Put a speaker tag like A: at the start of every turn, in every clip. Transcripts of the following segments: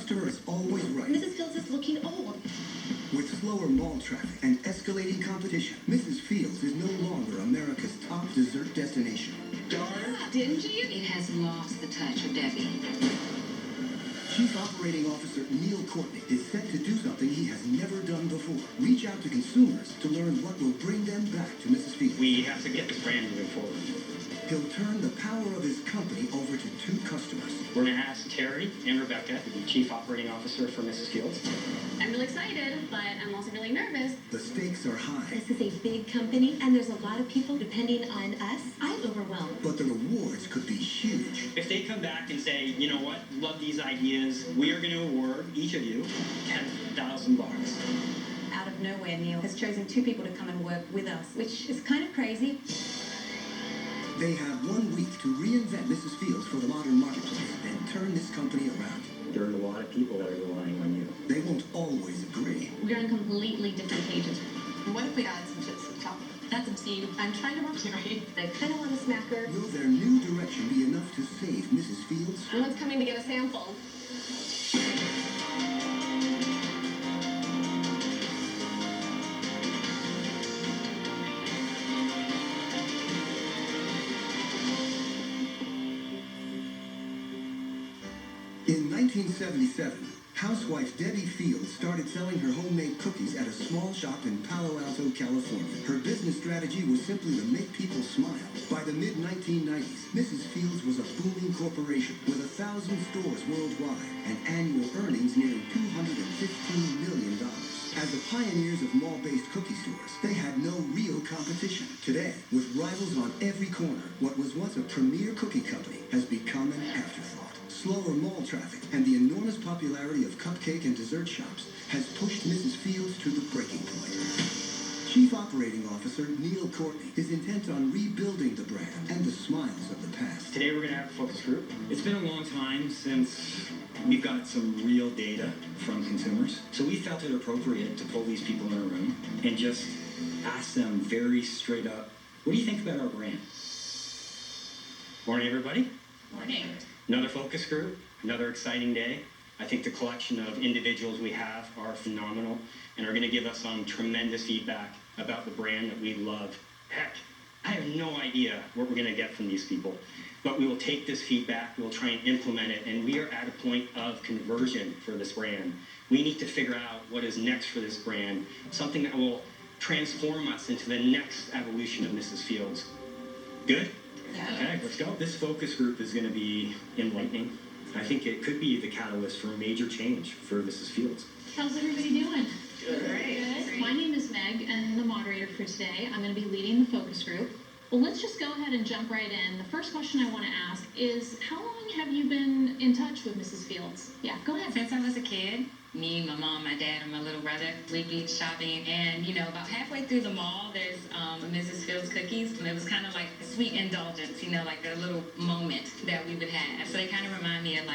A: customer is always right.
B: Mrs. Fields is looking old.
A: With slower mall traffic and escalating competition, Mrs. Fields is no longer America's top dessert destination.
B: Darn. Dingy?
C: It has lost the touch of Debbie.
A: Chief Operating Officer Neil Courtney is set to do something he has never done before. Reach out to consumers to learn what will bring them back to Mrs. Fields.
D: We have to get this brand moving forward.
A: He'll turn the power of his company over to two customers.
D: We're going to ask Terry and Rebecca to be Chief Operating Officer for Mrs. Fields.
B: I'm really excited, but I'm also really nervous.
A: The stakes are high,
B: This is a big company, and there's a lot of people depending on us. I'm overwhelmed.
A: but the rewards could be huge.
D: If they come back and say, you know what, love these ideas, we are going to award each of you $10,000.
E: Out of nowhere, Neil has chosen two people to come and work with us, which is kind of crazy.
A: They have 1 week to reinvent Mrs. Fields for the modern marketplace and turn this company around.
D: There are a lot of people that are relying on you.
A: They won't always agree.
B: We're on completely different pages.
E: What if we add some chips to the top?
B: That's obscene. I'm trying to rock you, right? I kind of want to smack her.
A: Will their new direction be enough to save Mrs. Fields?
B: No one's coming to get a sample.
A: In 1977, housewife Debbie Fields started selling her homemade cookies at a small shop in Palo Alto, California. Her business strategy was simply to make people smile. By the mid-1990s, Mrs. Fields was a booming corporation with 1,000 stores worldwide and annual earnings nearing $215 million. As the pioneers of mall-based cookie stores, they had no real competition. Today, with rivals on every corner, what was once a premier cookie company has become an afterthought. Slower mall traffic and the enormous popularity of cupcake and dessert shops has pushed Mrs. Fields to the breaking point. Chief Operating Officer Neil Courtney is intent on rebuilding the brand and the smiles of the past.
D: Today we're going to have a focus group.
F: It's been a long time since we've got some real data from consumers. So we felt it appropriate to pull these people in a room and just ask them very straight up, what do you think about our brand?
D: Morning, everybody.
B: Morning.
D: Another focus group, another exciting day. I think the collection of individuals we have are phenomenal and are going to give us some tremendous feedback about the brand that we love. Heck, I have no idea what we're going to get from these people, but we will take this feedback, we'll try and implement it, and we are at a point of conversion for this brand. We need to figure out what is next for this brand, something that will transform us into the next evolution of Mrs. Fields. Good? Okay, let's go. This focus group is going to be enlightening. I think it could be the catalyst for major change for Mrs. Fields.
G: How's everybody doing?
B: Good.
G: My name is Meg, and I'm the moderator for today. I'm going to be leading the focus group. Well, let's just go ahead and jump right in. The first question I want to ask is, how long have you been in touch with Mrs. Fields? Yeah, go ahead.
C: Since I was a kid, me, my mom, my dad, and my little brother, we'd be shopping. And, about halfway through the mall, there's Mrs. Fields cookies. And it was kind of like a sweet indulgence, like a little moment that we would have. So they kind of remind me of,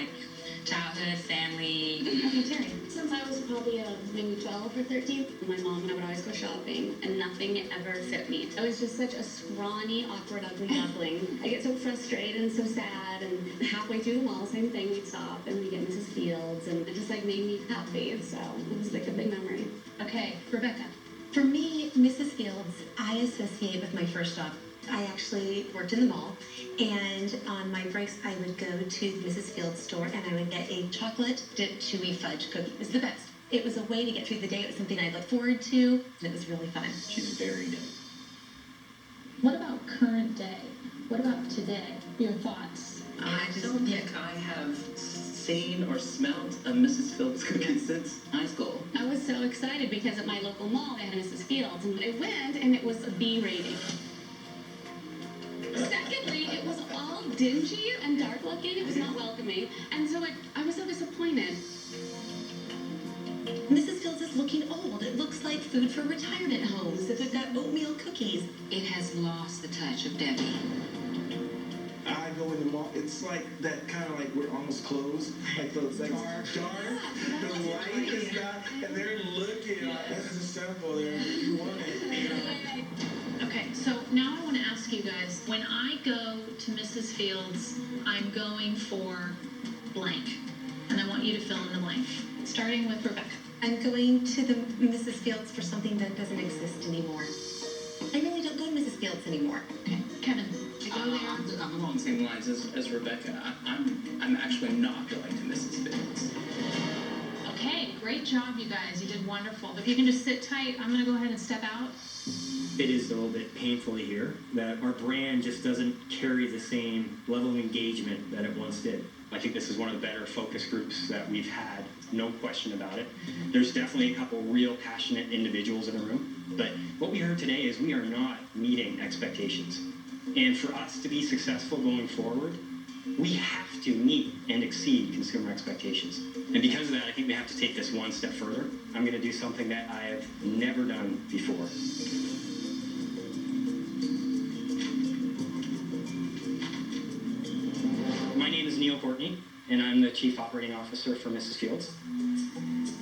C: childhood, family.
G: Okay, Terry.
B: Since I was probably maybe 12 or 13, my mom and I would always go shopping, and nothing ever fit me. I was just such a scrawny, awkward, ugly duckling. I get so frustrated and so sad, and halfway through the mall, same thing, we'd stop and we'd get Mrs. Fields, and it just made me happy, so it was a big memory.
G: Okay, Rebecca.
B: For me, Mrs. Fields, I associate with my first job. I actually worked in the mall, and on my breaks, I would go to the Mrs. Fields store, and I would get a chocolate-dipped chewy fudge cookie. It was the best. It was a way to get through the day. It was something I looked forward to, and it was really fun.
F: She's varied.
G: What about current day? What about today? Your thoughts?
H: I don't think I have seen or smelled a Mrs. Fields cookie since high school.
B: I was so excited because at my local mall, they had a Mrs. Fields, and I went, and it was a B rating. Secondly, it was all dingy and dark looking. It was not welcoming. And so I was so disappointed. Mrs. Fields is looking old. It looks like food for retirement homes. If they've got oatmeal cookies.
C: It has lost the touch of Debbie.
I: I go in the mall, it's like that kind of like we're almost closed. Like those like dark. The light is not, and they're looking like this is a sample there. You want it.
G: Okay, so now I want to ask you guys, when I go to Mrs. Fields, I'm going for blank. And I want you to fill in the blank, starting with Rebecca.
E: I'm going to the Mrs. Fields for something that doesn't exist anymore. I really don't go to Mrs. Fields anymore.
G: Okay, Kevin.
H: I'm along the same lines as Rebecca. I'm actually not going to Mrs. Fields.
G: Okay, great job, you guys. You did wonderful. If you can just sit tight, I'm going to go ahead and step out.
F: It is a little bit painful to hear that our brand just doesn't carry the same level of engagement that it once did.
D: I think this is one of the better focus groups that we've had, no question about it. There's definitely a couple real passionate individuals in the room, but what we heard today is we are not meeting expectations. And for us to be successful going forward, we have to meet and exceed consumer expectations. And because of that, I think we have to take this one step further. I'm going to do something that I have never done before. My name is Neil Courtney, and I'm the Chief Operating Officer for Mrs. Fields.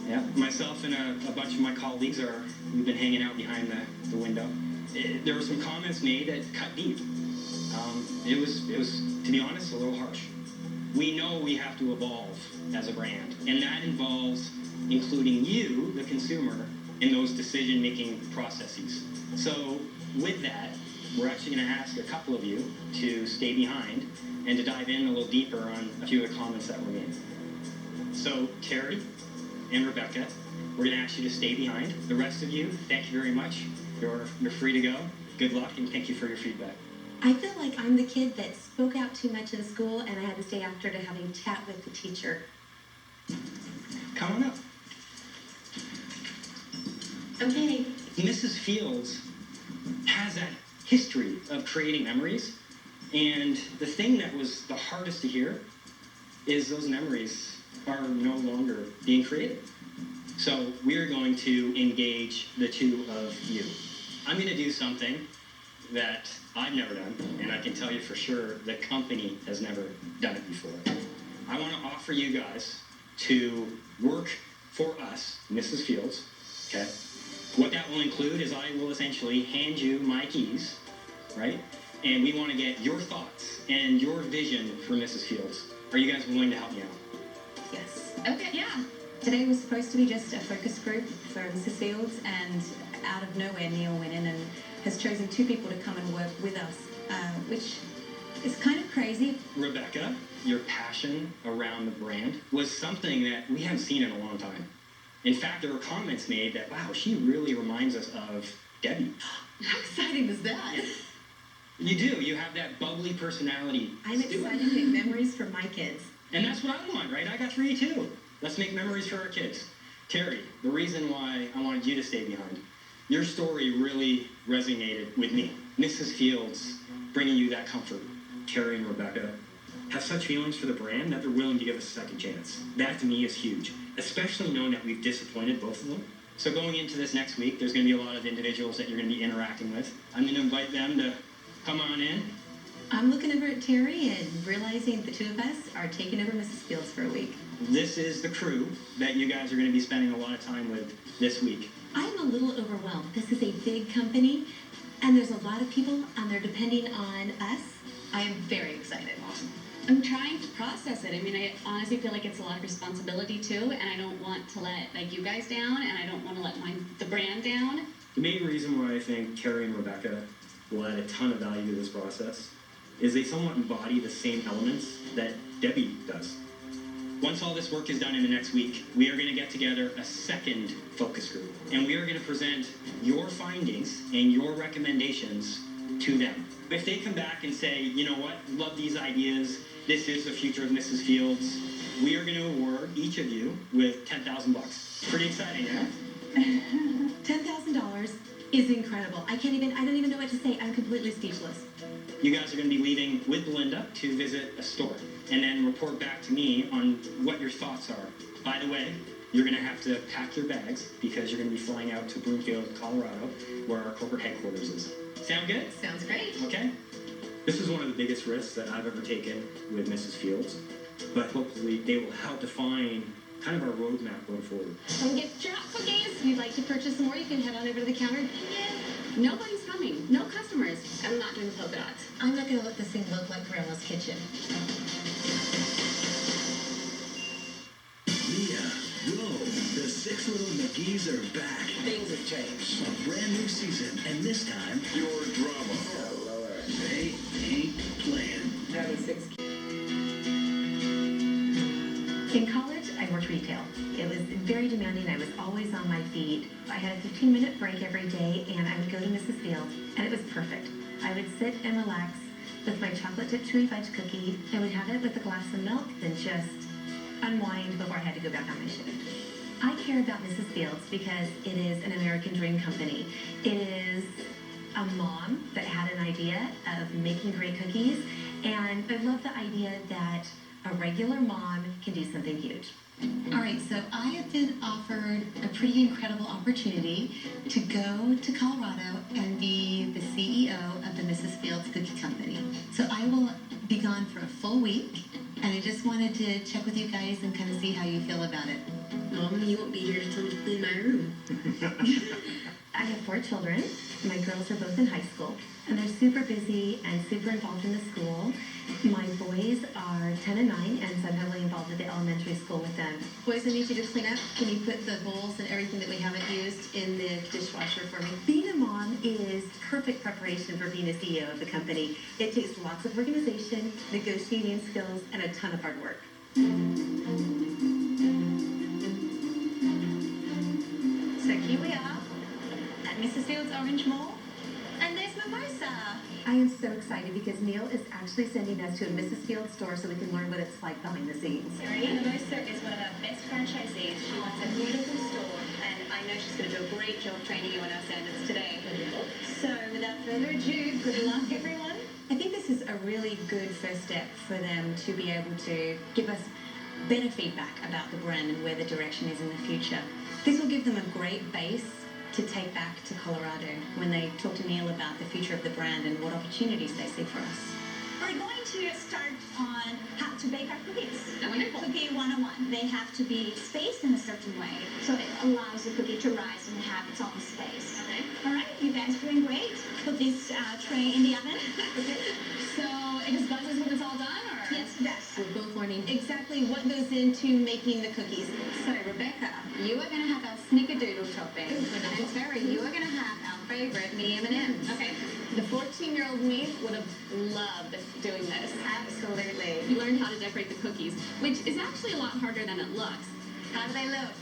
D: Yeah, myself and a bunch of my colleagues we've been hanging out behind the window. There were some comments made that cut deep. It was, to be honest, a little harsh. We know we have to evolve as a brand, and that involves including you, the consumer, in those decision-making processes. So with that, we're actually going to ask a couple of you to stay behind and to dive in a little deeper on a few of the comments that were made. So Terry and Rebecca, we're going to ask you to stay behind. The rest of you, thank you very much. You're free to go. Good luck, and thank you for your feedback.
E: I feel like I'm the kid that spoke out too much in school and I had to stay after to have a chat with the teacher.
D: Come on up.
E: Okay.
D: Mrs. Fields has that history of creating memories, and the thing that was the hardest to hear is those memories are no longer being created. So we're going to engage the two of you. I'm going to do something that I've never done, and I can tell you for sure the company has never done it before. I want to offer you guys to work for us, Mrs. Fields, okay? What that will include is I will essentially hand you my keys, right? And we want to get your thoughts and your vision for Mrs. Fields. Are you guys willing to help me out?
E: Yes.
G: Okay, yeah.
E: Today was supposed to be just a focus group for Mrs. Fields, and out of nowhere, Neil went in and has chosen 2 people to come and work with us, which is kind of crazy.
D: Rebecca, your passion around the brand was something that we haven't seen in a long time. In fact, there were comments made that, wow, she really reminds us of Debbie.
E: How exciting is that?
D: You do. You have that bubbly personality.
E: I'm excited to make memories for my kids.
D: And that's what I want, right? I got 3 too. Let's make memories for our kids. Terry, the reason why I wanted you to stay behind, your story really resonated with me. Mrs. Fields bringing you that comfort.
F: Terry and Rebecca have such feelings for the brand that they're willing to give us a second chance. That to me is huge, especially knowing that we've disappointed both of them.
D: So going into this next week, there's going to be a lot of individuals that you're going to be interacting with. I'm going to invite them to come on in.
E: I'm looking over at Terry and realizing the 2 of us are taking over Mrs. Fields for a week.
D: This is the crew that you guys are going to be spending a lot of time with this week.
E: I'm a little overwhelmed. This is a big company, and there's a lot of people, and they're depending on us. I am very excited.
D: Awesome.
B: I'm trying to process it. I mean, I honestly feel like it's a lot of responsibility too, and I don't want to let you guys down, and I don't want to let the brand down.
F: The main reason why I think Terry and Rebecca will add a ton of value to this process is they somewhat embody the same elements that Debbie does.
D: Once all this work is done in the next week, we are going to get together a second focus group, and we are going to present your findings and your recommendations to them. If they come back and say, you know what, love these ideas, this is the future of Mrs. Fields, we are going to award each of you with $10,000. Pretty exciting, yeah?
E: $10,000 is incredible. I don't even know what to say. I'm completely speechless.
D: You guys are going to be leaving with Belinda to visit a store and then report back to me on what your thoughts are. By the way, you're going to have to pack your bags because you're going to be flying out to Broomfield, Colorado, where our corporate headquarters is. Sound good?
E: Sounds great.
D: Okay.
F: This is one of the biggest risks that I've ever taken with Mrs. Fields, but hopefully they will help define kind of our roadmap going forward.
B: Come get your hot cookies. If you'd like to purchase some more, you can head on over to the counter. Nobody's coming. No customers. I'm not doing the polka dots.
E: I'm not going to let this thing look like Grandma's kitchen.
J: cookies are back.
H: Things have changed.
J: A brand new season, and this time,
I: Your drama.
H: Oh, Lord.
J: they ain't playing.
H: Having 6 kids.
E: In college, I worked retail. It was very demanding. I was always on my feet. I had a 15-minute break every day, and I would go to Mrs. Fields, and it was perfect. I would sit and relax with my chocolate chip chewy fudge cookie. I would have it with a glass of milk, then just unwind before I had to go back on my shift. I care about Mrs. Fields because it is an American dream company. It is a mom that had an idea of making great cookies, and I love the idea that a regular mom can do something huge. All right, so I have been offered a pretty incredible opportunity to go to Colorado and be the CEO of the Mrs. Fields Cookie Company. So I will be gone for a full week, and I just wanted to check with you guys and kind of see how you feel about it.
B: Mom, you won't be here to tell me to clean my room.
E: I have 4 children. My girls are both in high school, and they're super busy and super involved in the school. My boys are 10 and 9, and so I'm heavily involved with the elementary school with them. Boys, I need you to clean up. Can you put the bowls and everything that we haven't used in the dishwasher for me? Being a mom is perfect preparation for being a CEO of the company. It takes lots of organization, negotiating skills, and a ton of hard work. So here we are at Mrs. Fields Orange Mall, and there's Mimosa. I am so excited because Neil is actually sending us to a Mrs. Fields store so we can learn what it's like behind the scenes.
B: Mimosa is one of our best franchisees. She runs a beautiful store, and I know she's going to do a great job training you on our standards today. So, without further ado, good luck, everyone.
E: I think this is a really good first step for them to be able to give us better feedback about the brand and where the direction is in the future. This will give them a great base to take back to Colorado when they talk to Neil about the future of the brand and what opportunities they see for us.
K: We're going to start on how to bake our cookies.
B: Wonderful.
K: Cookie 101. They have to be spaced in a certain way, so it allows the cookie to rise and have its own space.
B: Okay.
K: All right, you guys are doing great. Put this tray in the oven.
G: So it just buzzes when it's all done, or?
K: Yes, it does.
E: We're both learning exactly what goes into making the cookies.
B: So, Rebecca, you are going to have our snickerdoodle topping. And Terry, you are going to have our favorite mini M&Ms.
G: Okay.
B: The 14-year-old me would have loved doing this.
K: Absolutely.
B: You learned how to decorate the cookies, which is actually a lot harder than it looks.
E: How do they look?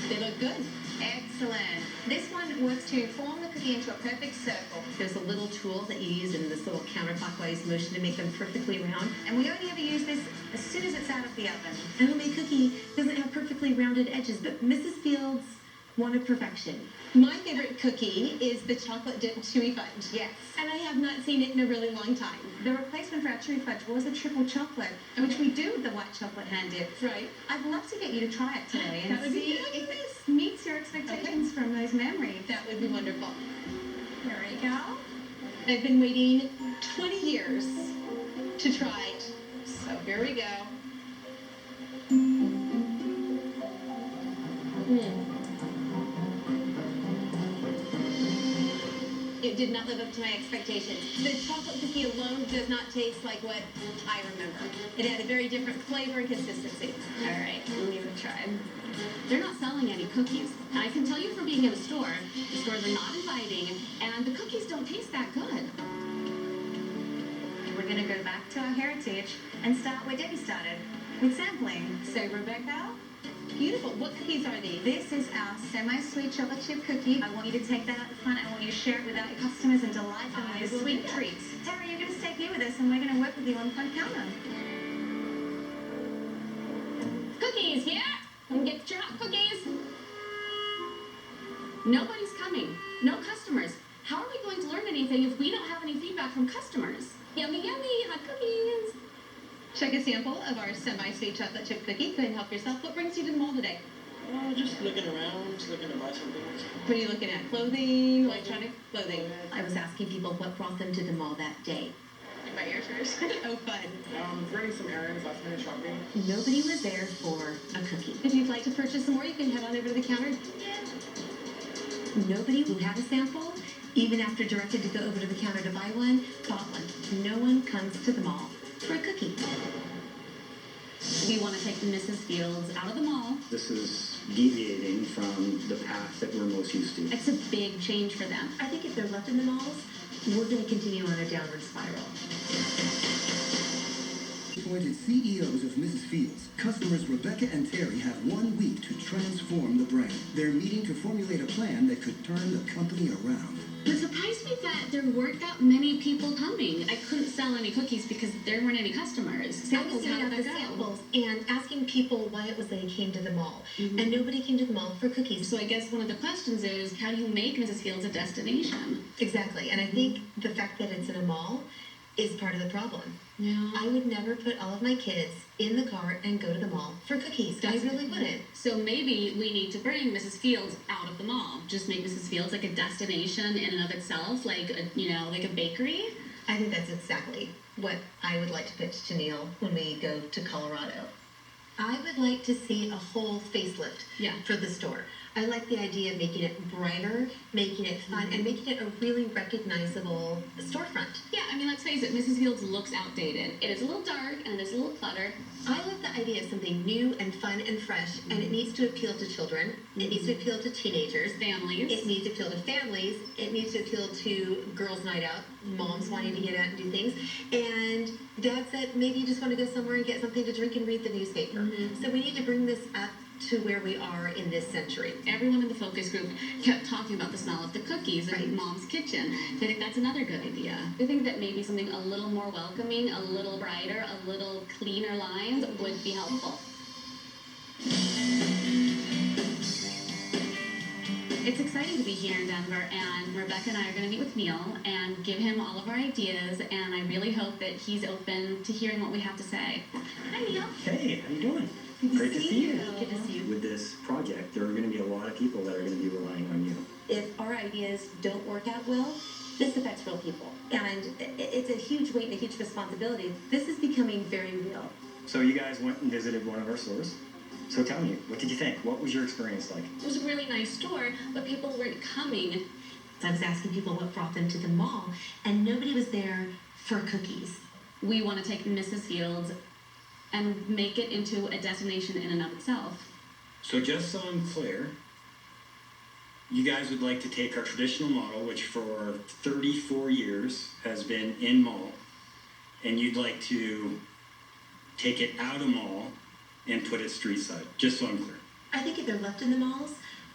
B: They look good.
E: Excellent. This one works to form the cookie into a perfect circle. There's a little tool that you use in this little counterclockwise motion to make them perfectly round. And we only ever use this as soon as it's out of the oven. A homemade cookie doesn't have perfectly rounded edges, but Mrs. Fields wanted perfection. My favorite cookie is the chocolate dipped chewy fudge. Yes. And I have not seen it in a really long time. The replacement for our chewy fudge was a triple chocolate, which we do with the white chocolate hand dip.
B: Right.
E: I'd love to get you to try it today and
B: That would be
E: see
B: fabulous.
E: if it meets your expectations from those memories.
B: That would be wonderful.
E: There we go. I've been waiting 20 years to try it. So here we go. It did not live up to my expectations. The chocolate cookie alone does not taste like what I remember. It had a very different flavor and consistency.
B: All right, let me give it a try. They're not selling any cookies. And I can tell you from being in the stores are not inviting, and the cookies don't taste that good.
E: We're going to go back to our heritage and start where Debbie started, with sampling. So, Rebecca, beautiful. What cookies are these? This is our semi-sweet chocolate chip cookie. I want you to take that out the front. I want you to share it with our customers and delight them with sweet treats. Tara, you're going to stay here with us, and we're going to work with you on the front counter.
B: Cookies, yeah? Come get your hot cookies. Nobody's coming. No customers. How are we going to learn anything if we don't have any feedback from customers? Yummy, yummy, hot cookies.
E: Check a sample of our semi-sweet chocolate chip cookie. Go ahead and help yourself. What brings you to the mall today?
H: Just looking around, just looking to buy something.
E: What are you looking at? Clothing, electronic clothing. I was asking people what brought them to the mall that day.
B: My ears first.
E: Oh, fun.
H: Running some errands, last minute shopping.
E: Nobody was there for a cookie. If you'd like to purchase some more, you can head on over to the counter. Nobody who had a sample, even after directed to go over to the counter to buy one, bought one. No one comes to the mall for a cookie.
B: We want to take Mrs. Fields out of the mall.
F: This is deviating from the path that we're most used to.
B: It's a big change for them.
E: I think if they're left in the malls, we're going to continue on a downward spiral.
A: Appointed CEOs of Mrs. Fields, customers Rebecca and Terry have 1 week to transform the brand. They're meeting to formulate a plan that could turn the company around.
B: It surprised me that there weren't that many people coming. I couldn't sell any cookies because there weren't any customers. Samples, how did that go?
E: Samples and asking people why it was they came to the mall. And nobody came to the mall for cookies.
B: So I guess one of the questions is, how do you make Mrs. Fields a destination?
E: Exactly. And I think the fact that it's in a mall is part of the problem.
B: Yeah.
E: I would never put all of my kids in the car and go to the mall for cookies. I really wouldn't.
B: So maybe we need to bring Mrs. Fields out of the mall. Just make Mrs. Fields like a destination in and of itself, like like a bakery.
E: I think that's exactly what I would like to pitch to Neil when we go to Colorado. I would like to see a whole facelift for the store. I like the idea of making it brighter, making it fun, and making it a really recognizable storefront.
B: Yeah, I mean, let's face it, Mrs. Fields looks outdated. It is a little dark and it is a little cluttered.
E: I love the idea of something new and fun and fresh, and it needs to appeal to children. It needs to appeal to teenagers.
B: Families.
E: It needs to appeal to families. It needs to appeal to girls' night out, moms wanting to get out and do things, and dads that maybe just want to go somewhere and get something to drink and read the newspaper. So we need to bring this up to where we are in this century.
B: Everyone in the focus group kept talking about the smell of the cookies in Mom's kitchen. I think that's another good idea. I think that maybe something a little more welcoming, a little brighter, a little cleaner lines would be helpful. It's exciting to be here in Denver, and Rebecca and I are going to meet with Neil and give him all of our ideas, and I really hope that he's open to hearing what we have to say. Hi, Neil.
F: Hey, how you doing? Great to see you.
E: Good to see you.
F: With this project, there are going to be a lot of people that are going to be relying on you.
E: If our ideas don't work out well, this affects real people. And it's a huge weight and a huge responsibility. This is becoming very real.
F: So you guys went and visited one of our stores. So tell me, what did you think? What was your experience like?
B: It was a really nice store, but people weren't coming.
E: I was asking people what brought them to the mall, and nobody was there for cookies.
B: We want to take Mrs. Fields and make it into a destination in and of itself.
F: So just so I'm clear, you guys would like to take our traditional model, which for 34 years has been in mall, and you'd like to take it out of mall and put it street side, just so I'm clear.
E: I think if they're left in the malls,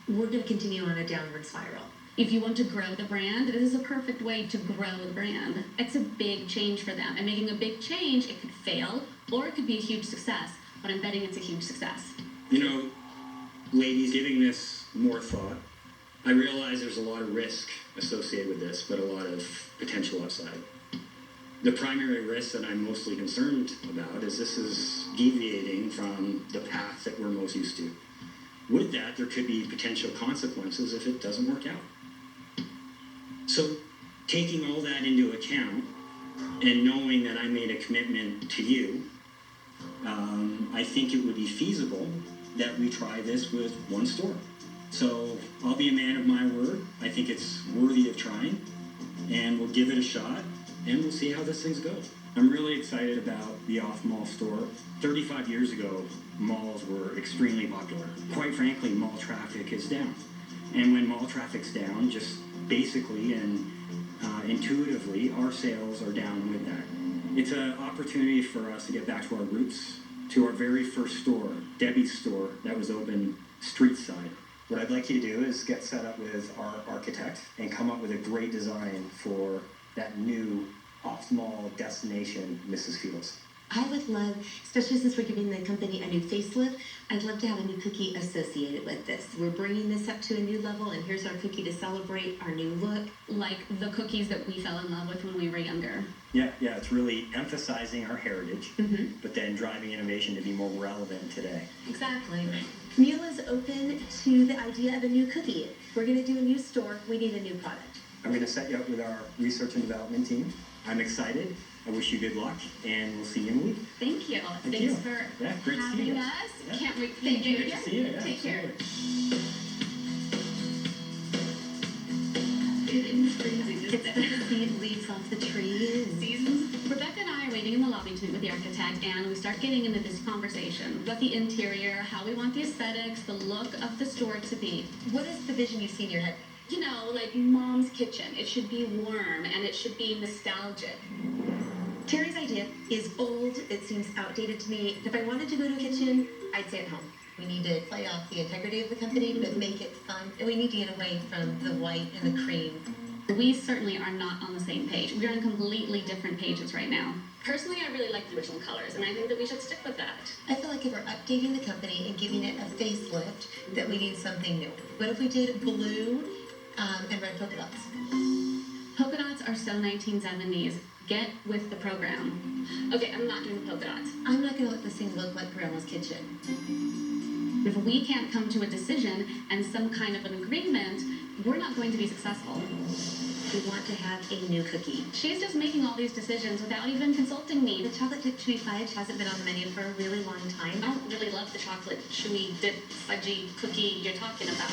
E: we're going to continue on a downward spiral.
B: If you want to grow the brand, this is a perfect way to grow the brand. It's a big change for them, and making a big change, it could fail, or it could be a huge success, but I'm betting it's a huge success.
F: You know, ladies, giving this more thought, I realize there's a lot of risk associated with this, but a lot of potential upside. The primary risk that I'm mostly concerned about is this is deviating from the path that we're most used to. With that, there could be potential consequences if it doesn't work out. So, taking all that into account, and knowing that I made a commitment to you, I think it would be feasible that we try this with one store. So I'll be a man of my word. I think it's worthy of trying, and we'll give it a shot, and we'll see how this thing goes. I'm really excited about the off-mall store. 35 years ago, malls were extremely popular. Quite frankly, mall traffic is down. And when mall traffic's down, just basically and intuitively, our sales are down with that. It's an opportunity for us to get back to our roots, to our very first store, Debbie's store, that was open street side. What I'd like you to do is get set up with our architect and come up with a great design for that new off-mall destination, Mrs. Fields.
E: I would love, especially since we're giving the company a new facelift, I'd love to have a new cookie associated with this. We're bringing this up to a new level, and here's our cookie to celebrate our new look.
B: Like the cookies that we fell in love with when we were younger.
F: Yeah, it's really emphasizing our heritage, but then driving innovation to be more relevant today.
E: Exactly. Neil is open to the idea of a new cookie. We're going to do a new store. We need a new product.
F: I'm going to set you up with our research and development team. I'm excited. I wish you good luck, and we'll see you in a week.
B: Thank you.
F: Thanks
B: Thanks
F: you.
B: for
F: Great to see you.
B: having us.
F: Yeah.
B: Can't wait for you to be
F: Great to see you. Yeah,
B: Take care.
F: absolutely.
E: It's the seed leaves off the tree.
B: Seasons. Rebecca and I are waiting in the lobby to meet with the architect, and we start getting into this conversation about the interior, how we want the aesthetics, the look of the store to be.
E: What is the vision you see in your head?
B: You know, like mom's kitchen. It should be warm and it should be nostalgic.
E: Terry's idea is old. It seems outdated to me. If I wanted to go to a kitchen, I'd stay at home. We need to play off the integrity of the company, but make it fun. And we need to get away from the white and the cream.
B: We certainly are not on the same page. We're on completely different pages right now. Personally, I really like the original colors, and I think that we should stick with that.
E: I feel like if we're updating the company and giving it a facelift, that we need something new. What if we did blue and red polka dots?
B: Polka dots are so 1970s. Get with the program. Okay, I'm not doing the polka dots.
E: I'm not going to let this thing look like Grandma's kitchen.
B: If we can't come to a decision and some kind of an agreement, we're not going to be successful.
E: We want to have a new cookie.
B: She's just making all these decisions without even consulting me.
E: The chocolate chip chewy fudge hasn't been on the menu for a really long time.
B: I don't really love the chocolate chewy dip fudgy cookie you're talking about.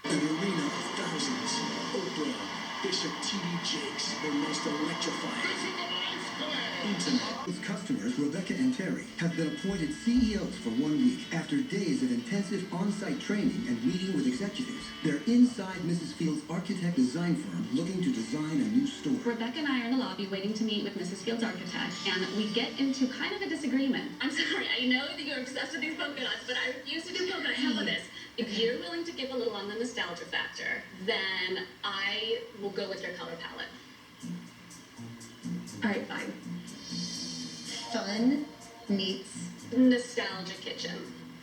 J: An arena of thousands. Oprah, Bishop T.D. Jakes, the most electrifying. Intimate.
A: Its customers, Rebecca and Terry, have been appointed CEOs for 1 week after days of intensive on-site training and meeting with executives. They're inside Mrs. Field's architect design firm looking to design a new store.
B: Rebecca and I are in the lobby waiting to meet with Mrs. Field's architect, and we get into kind of a disagreement. I'm sorry, I know that you're obsessed with these polka dots, but I refuse to do polka dots. How about this? If you're willing to give a little on the nostalgia factor, then I will go with your color palette.
E: All right, fine. Fun meets
B: Nostalgia kitchen.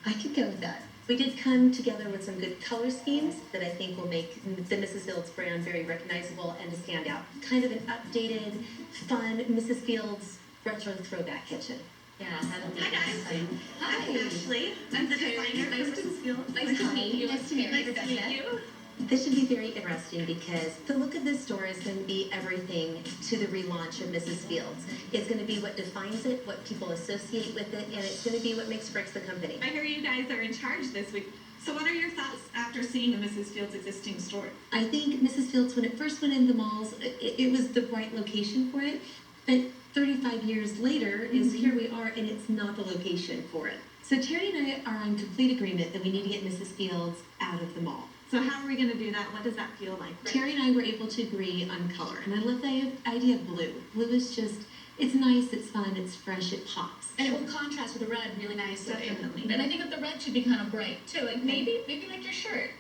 E: I could go with that. We did come together with some good color schemes that I think will make the Mrs. Fields brand very recognizable and to stand out. Kind of an updated, fun Mrs. Fields retro throwback kitchen.
B: Yeah, that'll be
K: Hi, guys.
B: exciting.
K: I'm Ashley. I'm the designer for Mrs. Fields.
B: Nice to meet you.
E: Nice to meet you,
K: Nice to meet you.
E: This should be very interesting because the look of this store is going to be everything to the relaunch of Mrs. Fields. It's going to be what defines it, what people associate with it, and it's going to be what makes breaks the company.
L: I hear you guys are in charge this week. So what are your thoughts after seeing the Mrs. Fields existing store?
E: I think Mrs. Fields, when it first went into the malls, it was the right location for it. But 35 years later is here we are, and it's not the location for it. So Terry and I are in complete agreement that we need to get Mrs. Fields out of the mall.
L: So how are we going to do that? What does that feel like?
E: Terry and I were able to agree on color, and I love the idea of blue. Blue is just, it's nice, it's fun, it's fresh, it pops.
B: And it will contrast with the red really nicely.
L: Definitely.
B: And I think that the red should be kind of bright too. Like maybe like your shirt.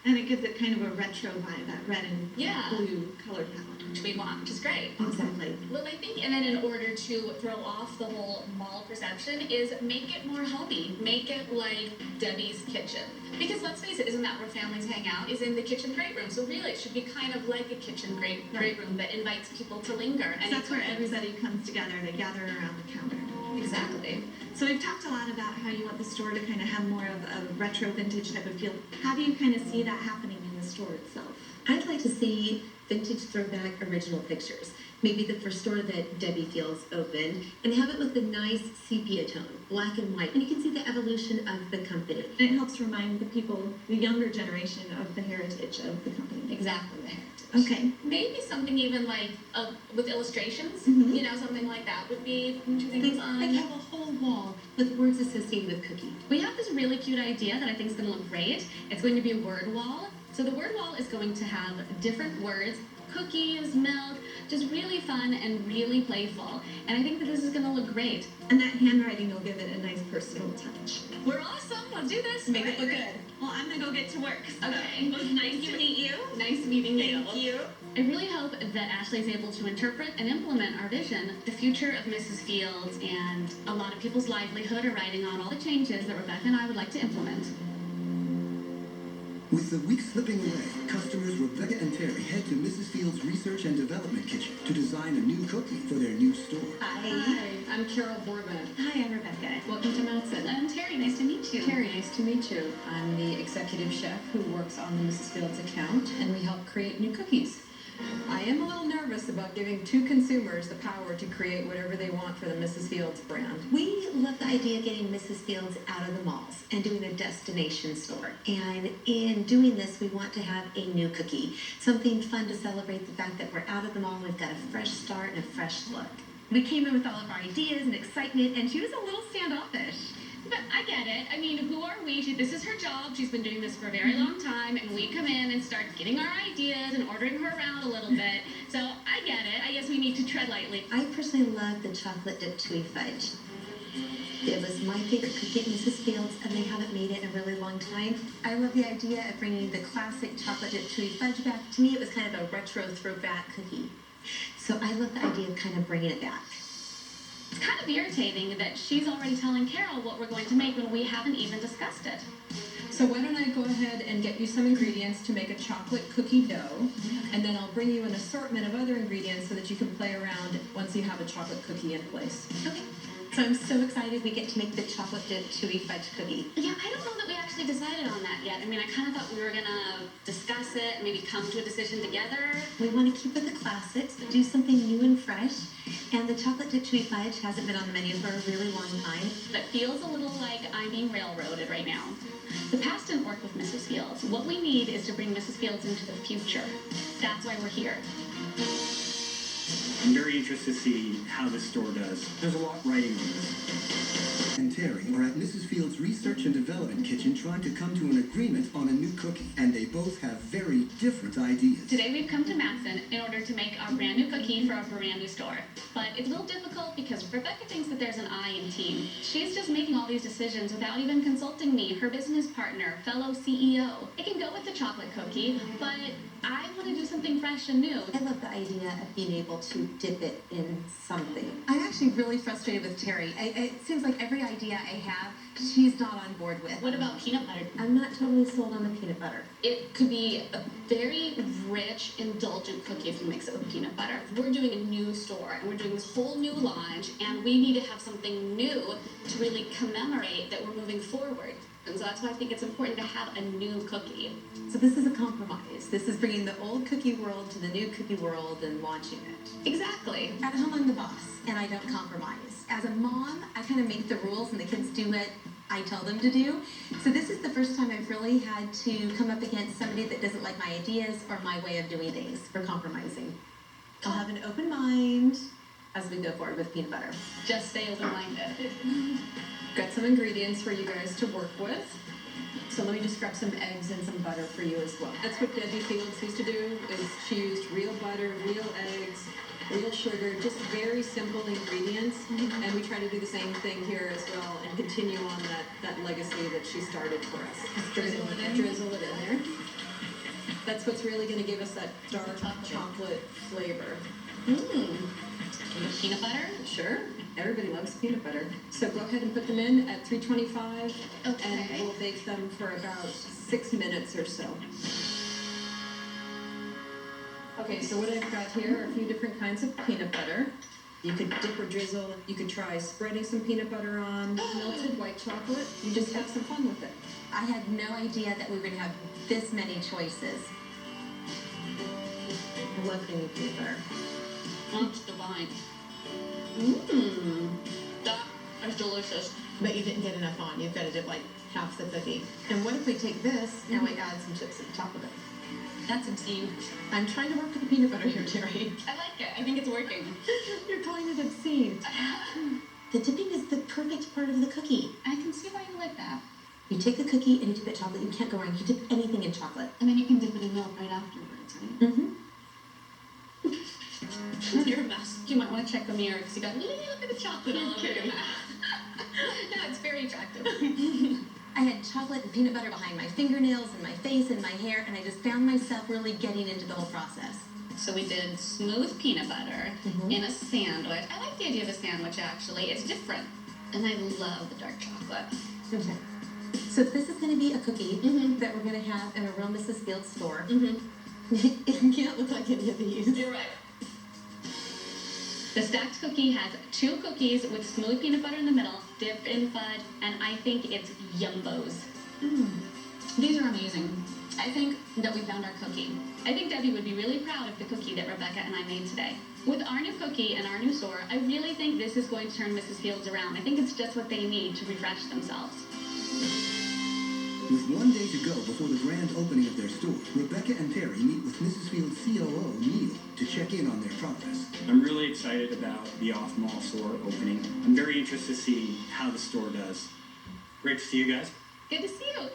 L: And it gives it kind of a retro vibe, that red and
B: Yeah.
L: blue color palette.
B: Which we want, which is great.
E: Exactly.
B: Well, I think, and then in order to throw off the whole mall perception, is make it more homey. Make it like Debbie's kitchen. Because let's face it, isn't that where families hang out? Is in the kitchen great room. So really, it should be kind of like a kitchen great room that invites people to linger.
L: So that's where everybody comes together. They gather around the counter.
B: Exactly.
L: So we've talked a lot about how you want the store to kind of have more of a retro vintage type of feel. How do you kind of see that happening in the store itself?
E: I'd like to see vintage throwback original pictures. Maybe the first store that Debbie Fields opened, and have it with a nice sepia tone, black and white. And you can see the evolution of the company.
L: It helps remind the people, the younger generation, of the heritage of the company.
B: Exactly, the heritage.
L: Okay.
B: Maybe something even like with illustrations.
L: Mhm.
B: You know, something like that would be, don't you think, fun?
E: Like have a whole wall with words associated with cookie.
B: We have this really cute idea that I think is going to look great. It's going to be a word wall. So the word wall is going to have different words, cookies, milk, just really fun and really playful. And I think that this is going to look great.
L: And that handwriting will give it a nice personal touch.
B: We're awesome. Let's do this. Make it look good.
L: Well, I'm going to go get to work. So
B: Okay.
L: It was nice to meet you.
B: Nice meeting you.
L: Thank you.
B: I really hope that Ashley is able to interpret and implement our vision. The future of Mrs. Fields and a lot of people's livelihood are riding on all the changes that Rebecca and I would like to implement.
A: With the week slipping away, customers Rebecca and Terry head to Mrs. Field's Research and Development Kitchen to design a new cookie for their new store.
E: Hi.
B: I'm Carol Borbin.
E: Hi, I'm Rebecca.
B: Welcome to Melton. I'm Terry. Nice to meet you.
M: Terry, nice to meet you. I'm the executive chef who works on the Mrs. Fields account, and we help create new cookies. I am a little nervous about giving two consumers the power to create whatever they want for the Mrs. Fields brand.
E: We love the idea of getting Mrs. Fields out of the malls and doing a destination store. And in doing this, we want to have a new cookie, something fun to celebrate the fact that we're out of the mall, we've got a fresh start and a fresh look. We came in with all of our ideas and excitement, and she was a little standoffish.
B: But I get it. I mean, who are we? This is her job. She's been doing this for a very long time, and we come in and start getting our ideas and ordering her around a little bit. So I get it. I guess we need to tread lightly.
E: I personally love the chocolate dipped chewy fudge. It was my favorite cookie at Mrs. Fields, and they haven't made it in a really long time. I love the idea of bringing the classic chocolate dipped chewy fudge back. To me, it was kind of a retro throwback cookie. So I love the idea of kind of bringing it back.
B: It's kind of irritating that she's already telling Carol what we're going to make when we haven't even discussed it.
M: So why don't I go ahead and get you some ingredients to make a chocolate cookie dough, and then I'll bring you an assortment of other ingredients so that you can play around once you have a chocolate cookie in place.
E: Okay. So I'm so excited we get to make the chocolate dipped chewy fudge cookie.
B: Yeah, I don't know that we actually decided on that yet. I mean, I kind of thought we were going to discuss it and maybe come to a decision together.
E: We want to keep with the classics, but do something new and fresh. And the chocolate dipped chewy fudge hasn't been on the menu for a really long time.
B: That feels a little like I'm being railroaded right now. The past didn't work with Mrs. Fields. What we need is to bring Mrs. Fields into the future. That's why we're here.
F: I'm very interested to see how this store does. There's a lot riding on this.
A: And Terry are at Mrs. Fields' research and development kitchen trying to come to an agreement on a new cookie, and they both have very different ideas.
B: Today we've come to Matson in order to make our brand new cookie for our brand new store. But it's a little difficult because Rebecca thinks that there's an I in team. She's just making all these decisions without even consulting me, her business partner, fellow CEO. It can go with the chocolate cookie, but I want to do something fresh and new.
E: I love the idea of being able to dip it in something.
L: I'm actually really frustrated with Terry. It seems like every idea I have, she's not on board with.
B: What about peanut butter?
E: I'm not totally sold on the peanut butter.
B: It could be a very rich, indulgent cookie if you mix it with peanut butter. We're doing a new store, and we're doing this whole new launch, and we need to have something new to really commemorate that we're moving forward. And so that's why I think it's important to have a new cookie.
E: So this is a compromise. This is bringing the old cookie world to the new cookie world and launching it.
B: Exactly.
L: At home, I'm the boss, and I don't compromise. As a mom, I kind of make the rules, and the kids do what I tell them to do.
E: So this is the first time I've really had to come up against somebody that doesn't like my ideas or my way of doing things for compromising. I'll have an open mind as we go forward with peanut butter.
B: Just stay open-minded.
M: Got some ingredients for you guys to work with. So let me just grab some eggs and some butter for you as well. That's what Debbie Fields used to do, is she used real butter, real eggs, real sugar, just very simple ingredients. And we try to do the same thing here as well and continue on that legacy that she started for us. Drizzle it in there. That's what's really going to give us that dark chocolate flavor.
B: Peanut butter?
M: Sure. Everybody loves peanut butter. So go ahead and put them in at 325,
B: Okay.
M: and we'll bake them for about 6 minutes or so. Okay, so what I've got here are a few different kinds of peanut butter. You could dip or drizzle. You could try spreading some peanut butter on melted white chocolate. You just have some fun with it.
E: I had no idea that we were going to have this many choices. I love creamy peanut butter.
B: That's divine. That is delicious.
L: But you didn't get enough on. You've got to dip like half the cookie.
E: And what if we take this and we add some chips at the top of it?
B: That's obscene.
L: I'm trying to work with the peanut butter here, Terry.
B: I like it. I think it's working.
L: You're calling it obscene.
E: The dipping is the perfect part of the cookie.
B: I can see why you like that.
E: You take the cookie and you dip it in chocolate. You can't go wrong. You dip anything in chocolate.
B: And then you can dip it in milk right afterwards, right?
E: Mm-hmm.
B: You're a mess. You might want to check the mirror because you got a little bit of chocolate all over your mouth. Yeah, it's very attractive.
E: I had chocolate and peanut butter behind my fingernails and my face and my hair, and I just found myself really getting into the whole process.
B: So we did smooth peanut butter in a sandwich. I like the idea of a sandwich, actually. It's different. And I love the dark chocolate.
E: Okay. So this is going to be a cookie that we're going to have in a real Mrs. Fields store.
L: It can't look like any of these.
B: You're right. The stacked cookie has 2 cookies with smooth peanut butter in the middle, dipped in fudge, and I think it's yumbos.
L: Mm.
B: These are amazing. I think that we found our cookie. I think Debbie would be really proud of the cookie that Rebecca and I made today. With our new cookie and our new store, I really think this is going to turn Mrs. Fields around. I think it's just what they need to refresh themselves.
A: With 1 day to go before the grand opening of their store, Rebecca and Terry meet with Mrs. Fields' COO, Neil, to check in on their progress.
F: I'm really excited about the off-mall store opening. I'm very interested to see how the store does. Great to see you guys.
B: Good to see you.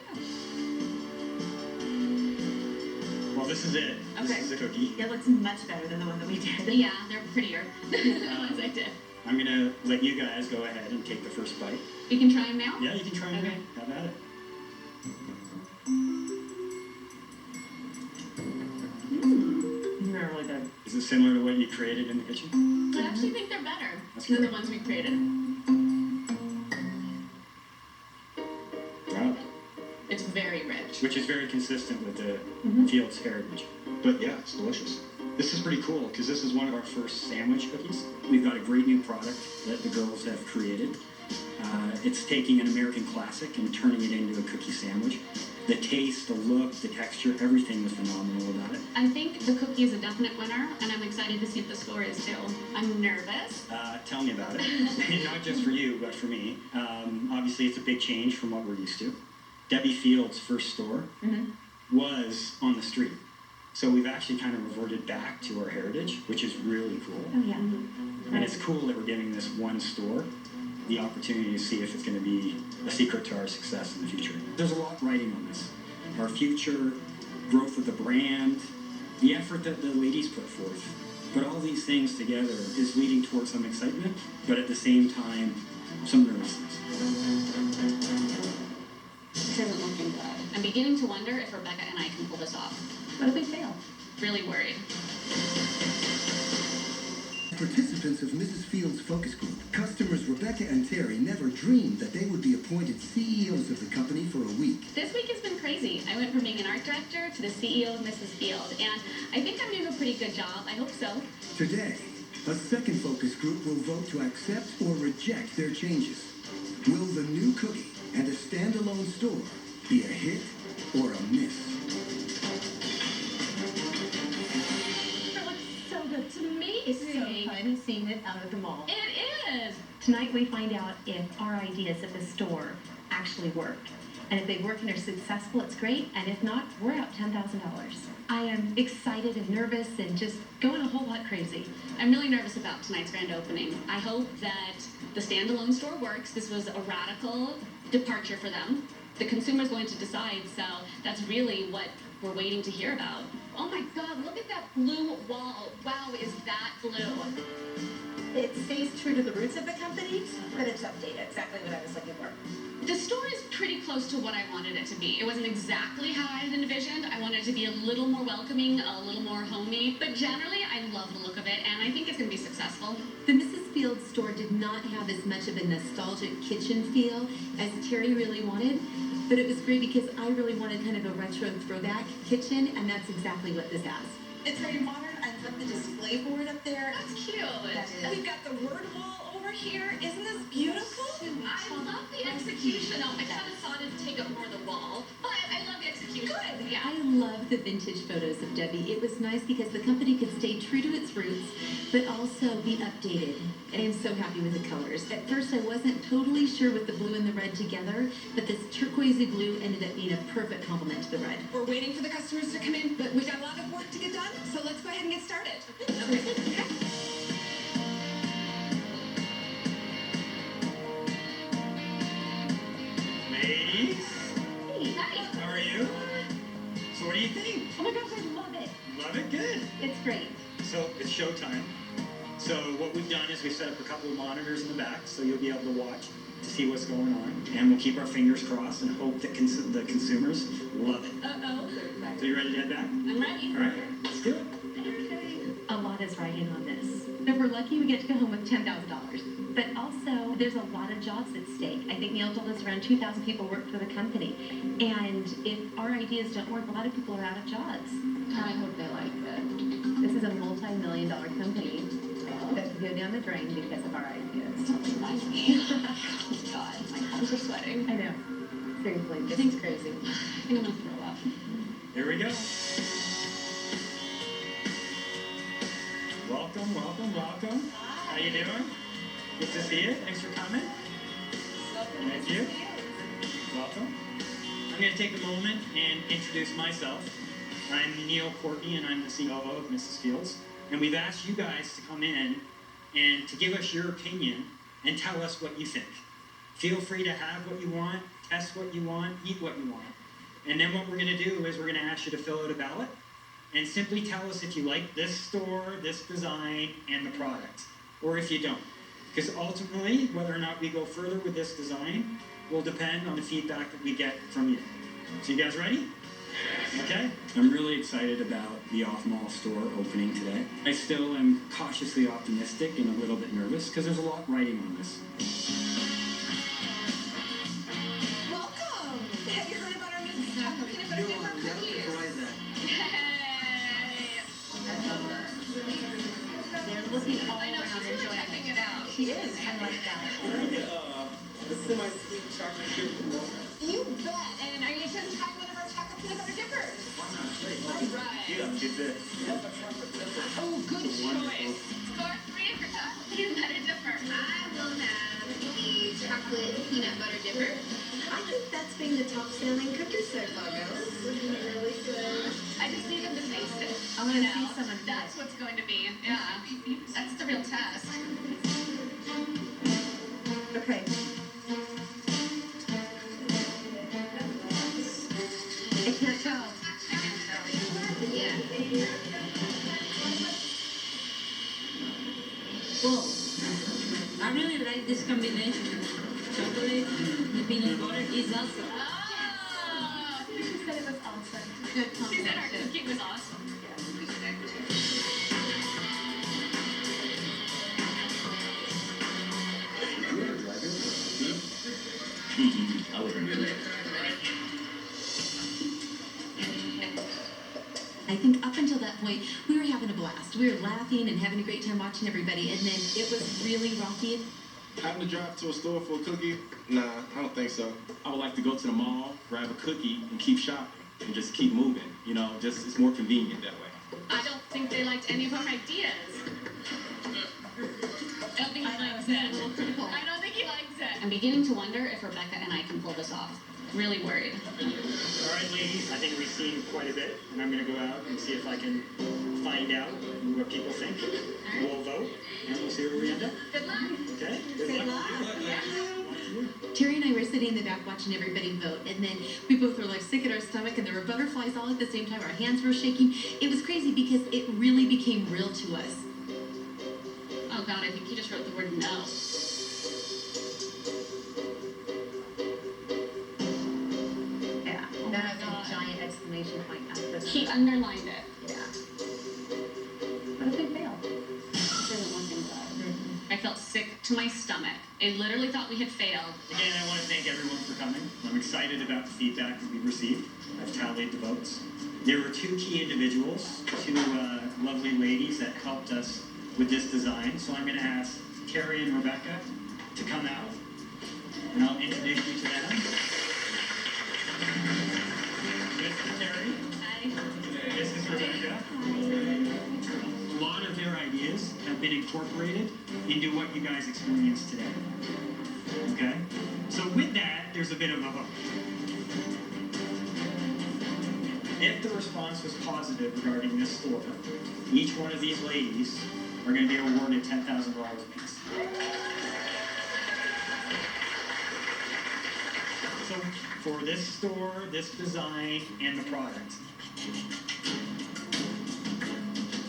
F: Well, this is it.
B: Okay.
F: This is the cookie.
E: It looks much better than the one that we did.
B: Yeah, they're prettier than the ones I did.
F: I'm gonna let you guys go ahead and take the first bite.
B: You can try them now?
F: Yeah, you can try them.
B: Okay.
F: Have at it.
E: They're really good.
F: Is it similar to what you created in the kitchen?
B: I actually think they're better
F: That's
B: than the
F: great.
B: ones we created.
F: Wow.
B: It's very rich.
F: Which is very consistent with the Fields heritage.
I: But yeah, it's delicious.
F: This is pretty cool because this is one of our first sandwich cookies. We've got a great new product that the girls have created. It's taking an American classic and turning it into a cookie sandwich. The taste, the look, the texture, everything was phenomenal about it.
B: I think the cookie is a definite winner, and I'm excited to see what the score is too. I'm nervous.
F: Tell me about it. Not just for you, but for me. Obviously, it's a big change from what we're used to. Debbie Fields' first store was on the street. So we've actually kind of reverted back to our heritage, which is really cool.
E: Oh, yeah.
F: And it's cool that we're giving this one store the opportunity to see if it's going to be a secret to our success in the future. There's a lot riding on this. Our future, growth of the brand, the effort that the ladies put forth. But all these things together is leading towards some excitement, but at the same time, some nervousness.
B: This isn't looking good. I'm beginning to wonder if Rebecca and I can pull this off.
E: What if we fail?
B: Really worried.
A: Participants of Mrs. Fields' focus group, customers Rebecca and Terry never dreamed that they would be appointed CEOs of the company for a week.
B: This week has been crazy. I went from being an art director to the CEO of Mrs. Field, and I think I'm doing a pretty good job. I hope so.
A: Today, a second focus group will vote to accept or reject their changes. Will the new cookie and a standalone store be a hit or a miss?
E: It looks so good.
B: It's amazing.
E: So fun seeing it out of the mall.
B: It is.
E: Tonight we find out if our ideas at the store actually work. And if they work and they're successful, it's great. And if not, we're out $10,000. I am excited and nervous and just going a whole lot crazy.
B: I'm really nervous about tonight's grand opening. I hope that the standalone store works. This was a radical departure for them. The consumer's going to decide, so that's really what we're waiting to hear about. Oh my God, look at that blue wall. Wow, is that blue?
L: It stays true to the roots of the company, but it's updated. Exactly what I was looking for.
B: The store is pretty close to what I wanted it to be. It wasn't exactly how I had envisioned. I wanted it to be a little more welcoming, a little more homey, but generally I love the look of it, and I think it's going to be successful.
E: The Mrs. Fields store did not have as much of a nostalgic kitchen feel as Terry really wanted, but it was great because I really wanted kind of a retro throwback kitchen, and that's exactly what this has.
L: It's very modern. I love the display board up there.
B: That's cute.
L: And we've got the word wall over here. Isn't this beautiful?
B: I love the execution. I kind of thought it'd take up more of the wall, but I love the execution.
L: Good.
B: Yeah.
E: I love the vintage photos of Debbie. It was nice because the company could stay true to its roots, but also be updated. And I'm so happy with the colors. At first, I wasn't totally sure with the blue and the red together, but this turquoisey blue ended up being a perfect complement to the red.
M: We're waiting for the customers to come in, but we've got a lot of work to get done, so let's go ahead and get started. Okay.
F: Ladies,
B: Hey, hi.
F: how are you? So what do you think?
E: Oh my gosh, I love it.
F: Love it? Good.
E: It's great.
F: So it's showtime. So what we've done is we set up a couple of monitors in the back so you'll be able to watch to see what's going on. And we'll keep our fingers crossed and hope that the consumers love it.
B: Uh-oh.
F: So you ready to head back?
B: I'm ready.
F: All right, let's do it.
E: A lot is riding on this. If we're lucky, we get to go home with $10,000. But also, there's a lot of jobs at stake. I think Neil told us around 2,000 people work for the company. And if our ideas don't work, a lot of people are out of jobs.
B: I hope they like it.
E: This is a multi-million-dollar company that could go down the drain because of our ideas.
B: Don't remind me. Oh God, my palms are sweating.
E: I know. Seriously, this
B: think-
E: is crazy.
B: I think I'm gonna throw up.
F: Here we go. Welcome, welcome, welcome. How you doing? Good to see you. Thanks for coming. Thank you. Welcome. I'm going to take a moment and introduce myself. I'm Neil Courtney, and I'm the COO of Mrs. Fields. And we've asked you guys to come in and to give us your opinion and tell us what you think. Feel free to have what you want, test what you want, eat what you want. And then what we're going to do is we're going to ask you to fill out a ballot and simply tell us if you like this store, this design, and the product, or if you don't. Because ultimately, whether or not we go further with this design will depend on the feedback that we get from you. So you guys ready? Okay. I'm really excited about the off-mall store opening today. I still am cautiously optimistic and a little bit nervous because there's a lot riding on this.
L: Welcome! Have you heard about our new chocolate peanut butter dipper cookies?
E: They're looking all around enjoying it out. She is. I like that.
I: The semi-sweet chocolate chip.
L: You bet! And are you going to try one of our chocolate peanut butter dippers? All right.
I: Yeah, get that.
L: Oh, good choice.
B: Score 3 for chocolate peanut butter dipper. I will have the chocolate peanut butter dipper.
L: I think that's been the top selling cookie so far, girls. Looking really good.
B: I just need them to taste it.
E: I want to see someone.
B: That's what's going to be. Yeah. That's the real test.
E: Okay. I can't tell.
B: Yeah.
N: Whoa. I really like this combination. Chocolate, the peanut butter is awesome.
B: Oh!
L: She said it was awesome.
E: Good
B: She said our
E: combination.
B: cookie was awesome.
F: I wouldn't do that.
E: I think up until that point, we were having a blast. We were laughing and having a great time watching everybody, and then it was really rocky.
I: Having to drive to a store for a cookie? Nah, I don't think so.
O: I would like to go to the mall, grab a cookie, and keep shopping, and just keep moving. You know, just it's more convenient that way.
B: I don't think they liked any of our ideas. I don't think he likes it. I don't think he likes it. I'm beginning to wonder if Rebecca and I can pull this off. Really worried.
D: All right, ladies, I think we've seen quite a bit, and I'm going to go out and see if I can find out what people think. We'll vote, and we'll see where we end up.
B: Good luck.
D: Okay?
E: Good luck.
B: Yeah.
E: Terry and I were sitting in the back watching everybody vote, and then we both were like sick at our stomach, and there were butterflies all at the same time. Our hands were shaking. It was crazy because it really became real to us.
B: Oh God, I think he just wrote the word no.
E: Yeah. That has a giant exclamation point after that.
B: He underlined it.
E: Yeah. What if they fail?
B: Didn't look into that. I felt sick to my stomach. I literally thought we had failed.
D: Again, I want to thank everyone for coming. I'm excited about the feedback that we've received. I've tallied the votes. There were 2 key individuals, 2 lovely ladies that helped us with this design. So I'm going to ask Carrie and Rebecca to come out, and I'll introduce you to them. This is Carrie.
B: Hi.
D: This is Rebecca. A lot of their ideas have been incorporated into what you guys experienced today. Okay? So with that, there's a bit of a hook. If the response was positive regarding this store, each one of these ladies are going to be awarded $10,000 apiece. So for this store, this design, and the product,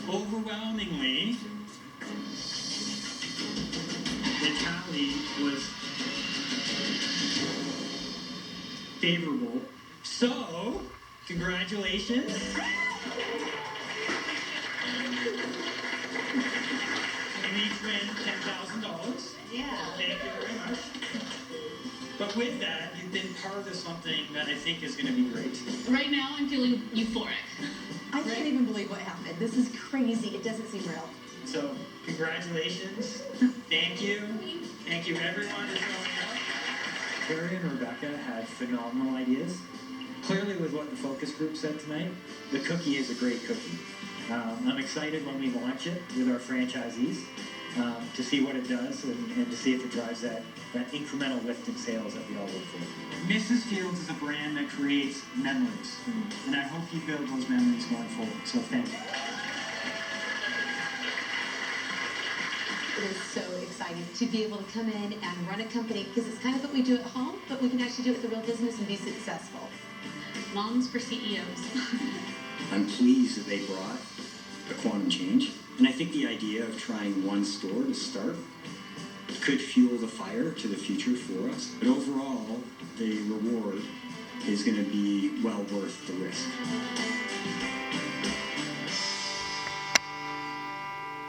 D: overwhelmingly, the tally was favorable. So, congratulations. You each win $10,000.
E: Yeah.
D: Thank you very much. But with that, you've been part of something that I think is going to be great.
B: Right now, I'm feeling euphoric.
E: I can't even believe what happened. This is crazy. It doesn't seem real.
D: So, congratulations. Thank you. Thank you, everyone, for showing up. Carrie and Rebecca had phenomenal ideas.
F: Clearly, with what the focus group said tonight, the cookie is a great cookie. I'm excited when we launch it with our franchisees to see what it does and to see if it drives that incremental lift in sales that we all look for.
P: Mrs. Fields is a brand that creates memories, and I hope you build those memories going forward. So thank you.
Q: It is so exciting to be able to come in and run a company because it's kind of what we do at home, but we can actually do it with the real business and be successful.
B: Moms for CEOs.
F: I'm pleased that they brought a quantum change, and I think the idea of trying one store to start could fuel the fire to the future for us. But overall, the reward is going to be well worth the risk.